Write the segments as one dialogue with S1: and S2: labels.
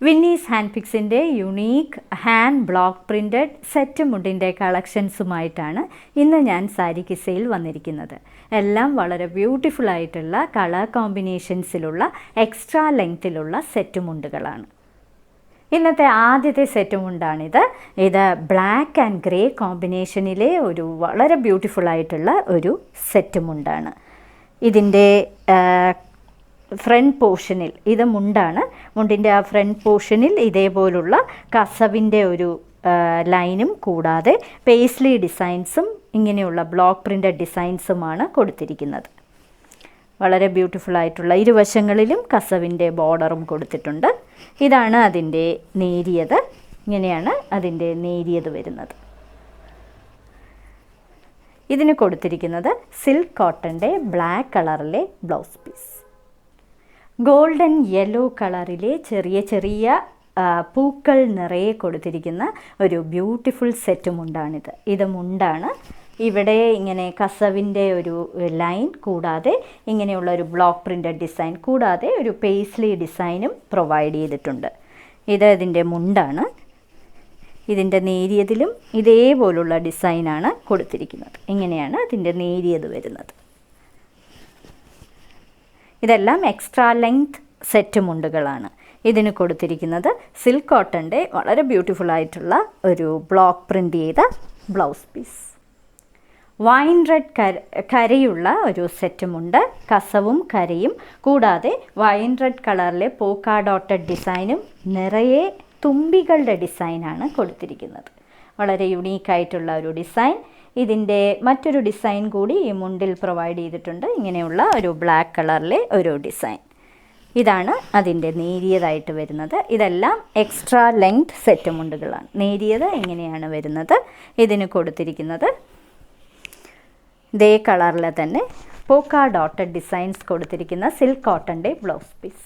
S1: വിന്നീസ് hand പിക്സിൻ്റെ unique hand block printed set മുണ്ടിൻ്റെ കളക്ഷൻസുമായിട്ടാണ് ഇന്ന് ഞാൻ സാരി കിസയിൽ വന്നിരിക്കുന്നത്. എല്ലാം വളരെ ബ്യൂട്ടിഫുൾ ആയിട്ടുള്ള കളർ കോമ്പിനേഷൻസിലുള്ള എക്സ്ട്രാ ലെങ്ത്തിലുള്ള സെറ്റ് മുണ്ടുകളാണ്. ഇന്നത്തെ ആദ്യത്തെ സെറ്റ് മുണ്ടാണിത്. ഇത് ബ്ലാക്ക് ആൻഡ് ഗ്രേ കോമ്പിനേഷനിലെ ഒരു വളരെ ബ്യൂട്ടിഫുൾ ആയിട്ടുള്ള ഒരു സെറ്റ് മുണ്ടാണ്. ഇതിൻ്റെ ഫ്രണ്ട് പോർഷനിൽ ഇത് മുണ്ടാണ്. മുണ്ടിൻ്റെ ആ ഫ്രണ്ട് പോർഷനിൽ ഇതേപോലുള്ള കസവിൻ്റെ ഒരു ലൈനും കൂടാതെ പേസ്ലി ഡിസൈൻസും ഇങ്ങനെയുള്ള ബ്ലോക്ക് പ്രിൻ്റഡ് ഡിസൈൻസുമാണ് കൊടുത്തിരിക്കുന്നത്. വളരെ ബ്യൂട്ടിഫുൾ ആയിട്ടുള്ള ഇരുവശങ്ങളിലും കസവിൻ്റെ ബോർഡറും കൊടുത്തിട്ടുണ്ട്. ഇതാണ് അതിൻ്റെ നേരിയത്. ഇങ്ങനെയാണ് അതിൻ്റെ നേരിയത് വരുന്നത്. ഇതിന് കൊടുത്തിരിക്കുന്നത് സിൽക്ക് കോട്ടൻ്റെ ബ്ലാക്ക് കളറിലെ ബ്ലൗസ് പീസ്. ഗോൾഡൻ യെല്ലോ കളറിലെ ചെറിയ ചെറിയ പൂക്കൾ നിറയെ കൊടുത്തിരിക്കുന്ന ഒരു ബ്യൂട്ടിഫുൾ സെറ്റ് മുണ്ടാണിത്. ഇത് മുണ്ടാണ്. ഇവിടെ ഇങ്ങനെ കസവിൻ്റെ ഒരു ലൈൻ കൂടാതെ ഇങ്ങനെയുള്ള ഒരു ബ്ലോക്ക് പ്രിൻ്റഡ് ഡിസൈൻ കൂടാതെ ഒരു പേസ്ലി ഡിസൈനും പ്രൊവൈഡ് ചെയ്തിട്ടുണ്ട്. ഇത് ഇതിൻ്റെ മുണ്ടാണ്. ഇതിൻ്റെ നേരിയതിലും ഇതേപോലുള്ള ഡിസൈനാണ് കൊടുത്തിരിക്കുന്നത്. ഇങ്ങനെയാണ് അതിൻ്റെ നേരിയത് വരുന്നത്. ഇതെല്ലാം എക്സ്ട്രാ ലെങ്ത് സെറ്റ് മുണ്ടുകളാണ്. ഇതിന് കൊടുത്തിരിക്കുന്നത് സിൽക്ക് കോട്ടൻ്റെ വളരെ ബ്യൂട്ടിഫുൾ ആയിട്ടുള്ള ഒരു ബ്ലോക്ക് പ്രിൻ്റ് ചെയ്ത ബ്ലൗസ് പീസ്. വൈൻ റെഡ് കരയുള്ള ഒരു സെറ്റ് മുണ്ട്. കസവും കരയും കൂടാതെ വൈൻ റെഡ് കളറിലെ പോക്ക ഡോട്ടഡ് ഡിസൈനും നിറയെ തുമ്പികളുടെ ഡിസൈനാണ് കൊടുത്തിരിക്കുന്നത്. വളരെ യുണീക്കായിട്ടുള്ള ഒരു ഡിസൈൻ. ഇതിൻ്റെ മറ്റൊരു ഡിസൈൻ കൂടി ഈ മുണ്ടിൽ പ്രൊവൈഡ് ചെയ്തിട്ടുണ്ട്. ഇങ്ങനെയുള്ള ഒരു ബ്ലാക്ക് കളറിലെ ഒരു ഡിസൈൻ. ഇതാണ് അതിൻ്റെ നേരിയതായിട്ട് വരുന്നത്. ഇതെല്ലാം എക്സ്ട്രാ ലെങ്ത് സെറ്റ് മുണ്ടുകളാണ്. നേരിയത് ഇങ്ങനെയാണ് വരുന്നത്. ഇതിന് കൊടുത്തിരിക്കുന്നത് ഇതേ കളറിൽ തന്നെ പോക്ക ഡോട്ടഡ് ഡിസൈൻസ് കൊടുത്തിരിക്കുന്ന സിൽക്ക് കോട്ടൻ്റെ ബ്ലൗസ് പീസ്.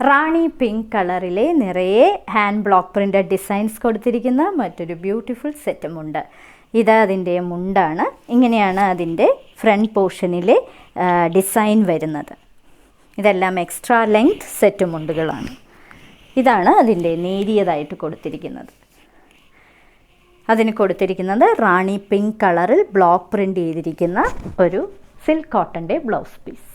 S1: റാണി പിങ്ക് കളറിലെ നിറയെ ഹാൻഡ് ബ്ലോക്ക് പ്രിൻ്റഡ് ഡിസൈൻസ് കൊടുത്തിരിക്കുന്ന മറ്റൊരു ബ്യൂട്ടിഫുൾ സെറ്റ് മുണ്ട്. ഇത് അതിൻ്റെ മുണ്ടാണ്. ഇങ്ങനെയാണ് അതിൻ്റെ ഫ്രണ്ട് പോർഷനിലെ ഡിസൈൻ വരുന്നത്. ഇതെല്ലാം എക്സ്ട്രാ ലെങ്ത് സെറ്റ് മുണ്ടുകളാണ്. ഇതാണ് അതിൻ്റെ നേരിയതായിട്ട് കൊടുത്തിരിക്കുന്നത്. അതിന് കൊടുത്തിരിക്കുന്നത് റാണി പിങ്ക് കളറിൽ ബ്ലോക്ക് പ്രിൻ്റ് ചെയ്തിരിക്കുന്ന ഒരു സിൽക്ക് കോട്ടൻ്റെ blouse piece.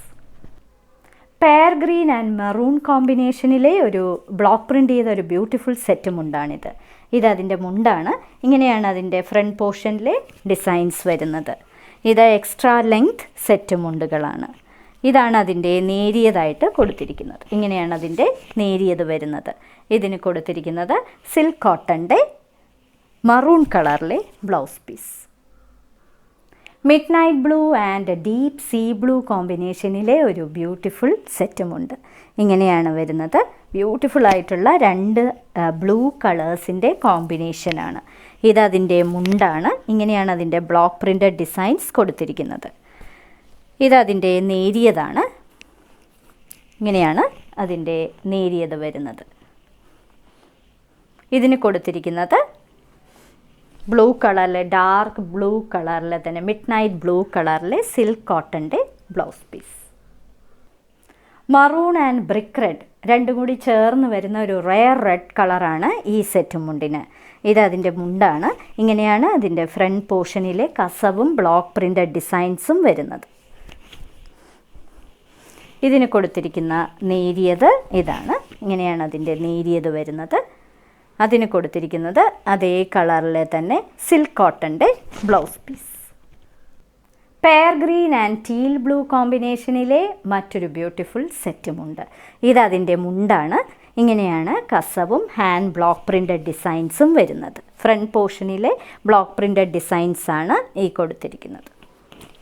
S1: Pair green and maroon കോമ്പിനേഷനിലെ ഒരു ബ്ലോക്ക് പ്രിൻ്റ് ചെയ്ത ഒരു ബ്യൂട്ടിഫുൾ സെറ്റ് മുണ്ടാണിത്. ഇത് അതിൻ്റെ മുണ്ടാണ്. ഇങ്ങനെയാണ് അതിൻ്റെ ഫ്രണ്ട് പോർഷനിലെ ഡിസൈൻസ് വരുന്നത്. ഇത് എക്സ്ട്രാ ലെങ്ത് സെറ്റ് മുണ്ടുകളാണ്. ഇതാണ് അതിൻ്റെ നേരിയതായിട്ട് കൊടുത്തിരിക്കുന്നത്. ഇങ്ങനെയാണ് അതിൻ്റെ നേരിയത് വരുന്നത്. ഇതിന് കൊടുത്തിരിക്കുന്നത് സിൽക്ക് കോട്ടൻ്റെ മറൂൺ കളറിലെ blouse piece. Midnight blue and deep sea blue കോമ്പിനേഷനിലെ ഒരു ബ്യൂട്ടിഫുൾ സെറ്റുമുണ്ട്. ഇങ്ങനെയാണ് വരുന്നത്. ബ്യൂട്ടിഫുൾ ആയിട്ടുള്ള രണ്ട് ബ്ലൂ കളേഴ്സിൻ്റെ കോമ്പിനേഷനാണ്. ഇതതിൻ്റെ മുണ്ടാണ്. ഇങ്ങനെയാണ് അതിൻ്റെ ബ്ലോക്ക് പ്രിൻ്റഡ് ഡിസൈൻസ് കൊടുത്തിരിക്കുന്നത്. ഇതതിൻ്റെ നേരിയതാണ്. ഇങ്ങനെയാണ് അതിൻ്റെ നേരിയത് വരുന്നത്. ഇതിന് കൊടുത്തിരിക്കുന്നത് ബ്ലൂ കളറിലെ ഡാർക്ക് ബ്ലൂ കളറിലെ തന്നെ മിഡ് നൈറ്റ് ബ്ലൂ കളറിലെ സിൽക്ക് കോട്ടൻ്റെ blouse piece. Maroon and brick red രണ്ടും കൂടി ചേർന്ന് വരുന്ന ഒരു റെയർ റെഡ് കളറാണ് ഈ സെറ്റ് മുണ്ടിന്. ഇത് അതിൻ്റെ മുണ്ടാണ്. ഇങ്ങനെയാണ് അതിൻ്റെ ഫ്രണ്ട് പോർഷനിലെ കസവും ബ്ലോക്ക് പ്രിൻ്റഡ് ഡിസൈൻസും വരുന്നത്. ഇതിന് കൊടുത്തിരിക്കുന്ന നേരിയത് ഇതാണ്. ഇങ്ങനെയാണ് അതിൻ്റെ നേരിയത് വരുന്നത്. അതിന് കൊടുത്തിരിക്കുന്നത് അതേ കളറിലെ തന്നെ സിൽക്ക് കോട്ടൻ്റെ blouse piece. Pair green and teal blue കോമ്പിനേഷനിലെ മറ്റൊരു ബ്യൂട്ടിഫുൾ സെറ്റുമുണ്ട്. ഇതതിൻ്റെ മുണ്ടാണ്. ഇങ്ങനെയാണ് കസവും ഹാൻഡ് ബ്ലോക്ക് പ്രിൻ്റഡ് ഡിസൈൻസും വരുന്നത്. ഫ്രണ്ട് പോർഷനിലെ ബ്ലോക്ക് പ്രിൻ്റഡ് ഡിസൈൻസാണ് ഈ കൊടുത്തിരിക്കുന്നത്.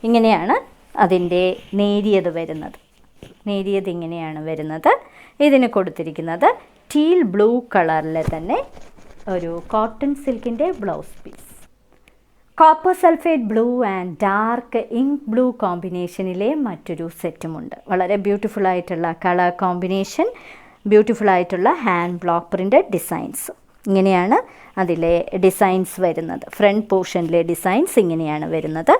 S1: ഇങ്ങനെയാണ് അതിൻ്റെ നേരിയത് വരുന്നത്. നേരിയത് ഇങ്ങനെയാണ് വരുന്നത്. ഇതിന് കൊടുത്തിരിക്കുന്നത് ടീൽ ബ്ലൂ കളറിലെ തന്നെ ഒരു കോട്ടൺ സിൽക്കിൻ്റെ blouse piece. Copper sulphate blue and dark ink blue കോമ്പിനേഷനിലെ മറ്റൊരു സെറ്റുമുണ്ട്. വളരെ ബ്യൂട്ടിഫുൾ ആയിട്ടുള്ള കളർ കോമ്പിനേഷൻ, ബ്യൂട്ടിഫുൾ ആയിട്ടുള്ള ഹാൻഡ് ബ്ലോക്ക് പ്രിൻ്റഡ് ഡിസൈൻസ്. ഇങ്ങനെയാണ് അതിലെ ഡിസൈൻസ് വരുന്നത്. ഫ്രണ്ട് പോർഷനിലെ ഡിസൈൻസ് ഇങ്ങനെയാണ് വരുന്നത്.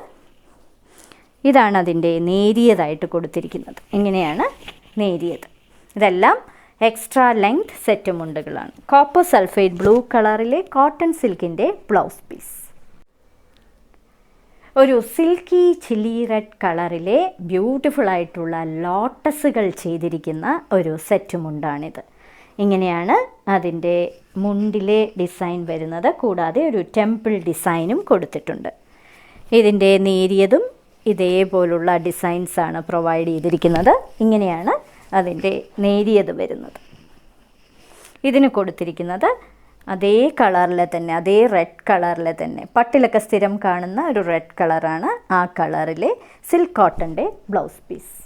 S1: ഇതാണ് അതിൻ്റെ നേരിയതായിട്ട് കൊടുത്തിരിക്കുന്നത്. ഇങ്ങനെയാണ് നേരിയത്. ഇതെല്ലാം എക്സ്ട്രാ ലെങ്ത് സെറ്റ് മുണ്ടുകളാണ്. കോപ്പർ സൾഫേറ്റ് ബ്ലൂ കളറിലെ കോട്ടൺ സിൽക്കിൻ്റെ ബ്ലൗസ് പീസ്. ഒരു സിൽക്കി ചില്ലി റെഡ് കളറിലെ ബ്യൂട്ടിഫുൾ ആയിട്ടുള്ള ലോട്ടസുകൾ ചെയ്തിരിക്കുന്ന ഒരു സെറ്റ് മുണ്ടാണിത്. ഇങ്ങനെയാണ് അതിൻ്റെ മുണ്ടിലെ ഡിസൈൻ വരുന്നത്. കൂടാതെ ഒരു ടെമ്പിൾ ഡിസൈനും കൊടുത്തിട്ടുണ്ട്. ഇതിൻ്റെ നേരിയതും ഇതേപോലുള്ള ഡിസൈൻസാണ് പ്രൊവൈഡ് ചെയ്തിരിക്കുന്നത്. ഇങ്ങനെയാണ് അതിൻ്റെ നേരിയത് വരുന്നത്. ഇതിന് കൊടുത്തിരിക്കുന്നത് അതേ കളറിൽ തന്നെ, അതേ റെഡ് കളറിൽ തന്നെ, പട്ടിലൊക്കെ സ്ഥിരം കാണുന്ന ഒരു റെഡ് കളറാണ്. ആ കളറിലെ സിൽക്ക് കോട്ടൻ്റെ ബ്ലൗസ് പീസ്.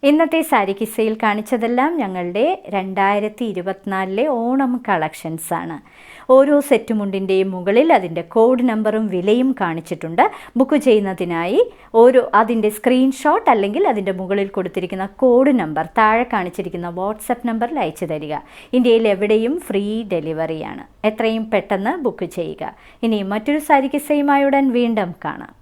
S1: ഇന്നത്തെ സാരി കിസ്സയിൽ കാണിച്ചതെല്ലാം ഞങ്ങളുടെ 2024 ഓണം കളക്ഷൻസാണ്. ഓരോ സെറ്റ് മുണ്ടിൻ്റെയും മുകളിൽ അതിൻ്റെ കോഡ് നമ്പറും വിലയും കാണിച്ചിട്ടുണ്ട്. ബുക്ക് ചെയ്യുന്നതിനായി അതിൻ്റെ സ്ക്രീൻഷോട്ട് അല്ലെങ്കിൽ അതിൻ്റെ മുകളിൽ കൊടുത്തിരിക്കുന്ന കോഡ് നമ്പർ താഴെ കാണിച്ചിരിക്കുന്ന വാട്സപ്പ് നമ്പറിൽ അയച്ചു തരിക. ഇന്ത്യയിൽ എവിടെയും ഫ്രീ ഡെലിവറിയാണ്. എത്രയും പെട്ടെന്ന് ബുക്ക് ചെയ്യുക. ഇനി മറ്റൊരു സാരി കിസ്സയുമായി ഉടൻ വീണ്ടും കാണാം.